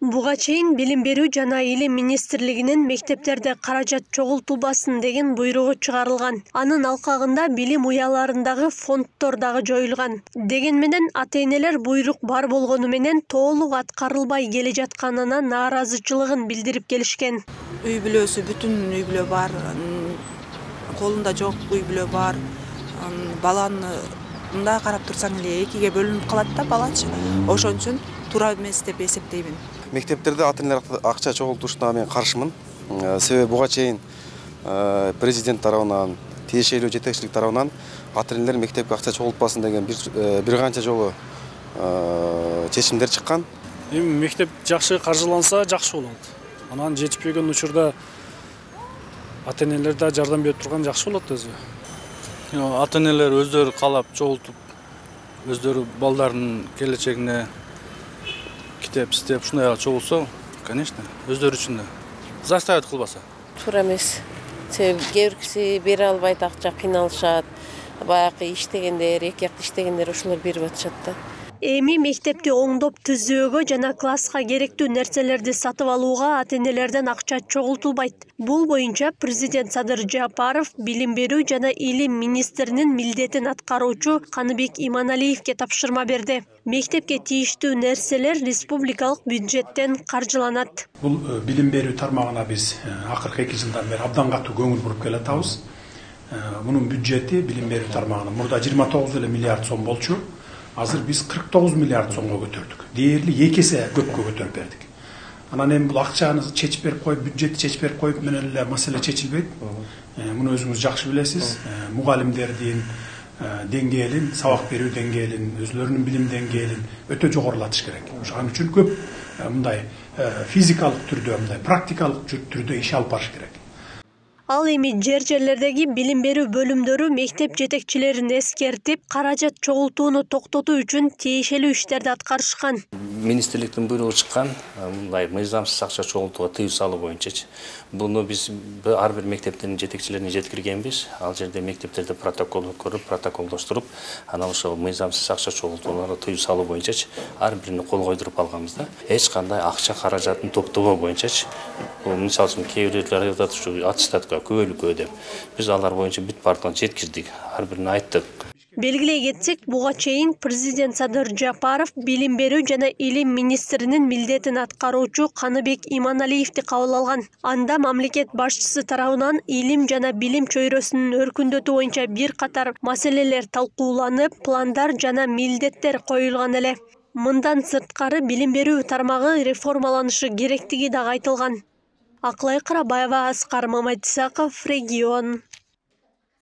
Буга чейин Билим берүү жана Илим министрлигинин мектептерде каражат чогултулбасын деген буйругу чыгарылган. Анын алкагында билим уяларындагы фонддор дагы жоюлган. Деген менен ата-энелер буйрук бар болгону менен толук аткарылбай келе жатканына нааразычылыгын билдирип келишкен. Үй бүлөсү бүтүн үй бүлө бар, колунда жок үй бүлө бар. Баланы мында карап турсаң эле экиге бөлүнүп калат да балачы. Ошон үчүн туура эмес деп эсептеймин. Мектептерде ата-энелер акча чогултушуна мен каршымын. Себеби буга чейин президент тарабынан, тиешелүү жетекчилик тарабынан ата-энелер мектепке акча чогултпасын деген бир канча жолу чечимдер чыккан. Мектеп жакшы каржыланса жакшы болот. Анан жетишпеген учурда ата-энелер да жардам берип турган жакшы болот өзү. Ата-энелер өздөрү каалап чогултуп, өздөрү балдардын келечегине китеп истеп ушундай чогулса, конечно, өздөрү үчүн да. Заставить кылбаса. Туура эмес. Себеби кээ биркиси бере албайт, акча кыйналышат. Баягы иштегендер, эки жакта иштегендер ошолор берип атышат да. Эми мектепти оңдоп түзүүгө жана класска керектүү нерселерди сатып алууга ата-энелерден акча чогултулбайт. Бул боюнча президент Садыр Жапаров Билим берүү жана Илим министринин милдетин аткаруучу Каныбек Иманалиевге тапшырма берди. Мектепке тийиштүү нерселер республикалык бюджеттен каржыланат. Бул билим берүү тармагына биз акыркы 2 жылдан бери абдан катуу көңүл буруп келатабыз. Мунун бюджети билим берүү тармагына мурда 29 миллиард сом болчу. Азыр биз 49 миллиард сомго көтөрдүк. Дээрлик 2 эсе көпкө көтөрүп бердик. Анан эми бул акчаны чечип берип коюп, бюджетти чечип берип коюп менен эле маселе чечилбейт. Муну өзүңүз жакшы билесиз. Мугалимдердин деңгээлин, сабак берүү деңгээлин, өзлөрүнүн билим деңгээлин өтө жогорулатыш керек. Ошон үчүн көп мындай физикалык түрдө, мындай практикалык түрдө иш алып барыш керек. Ал эми жерлердеги билим берүү бөлүмдөрү мектеп жетекчилерин эскертип, каражат чогултууну токтотуу үчүн тиешелүү иштерди аткарышкан. Министрликтин буйругу чыккан, мындай мыйзамсыз акча чогултууга тыюу салуу боюнча. Буну биз ар бир мектептин жетекчилерине жеткиргенбиз. Ал жерде мектептерде протокол өткөрүп, протоколдоштуруп, анан ошол мыйзамсыз акча чогултууларга тыюу салуу боюнча ар бирине кол койдуруп алганбыз да. Эч кандай акча каражатын топтобоо боюнча. Бул мисалы үчүн кээ бирлер айтат ушу аттестатка көбөлүккө деп. Биз алар боюнча бүт бардыгын жеткирдик, ар бирине айттык. Белгилей кетсек, буга чейин президент Садыр Жапаров Билим берүү жана Илим министринин милдетин аткаруучу Каныбек Иманалиевди кабыл алган. Анда мамлекет башчысы тарабынан илим жана билим чөйрөсүнүн өркүндөтүү боюнча бир катар маселелер талкууланып, пландар жана милдеттер коюлган эле. Мындан сырткары билим берүү тармагы реформаланышы керектиги дагы айтылган. Акылай Карабаева, Аскар Маматисаков, Регион.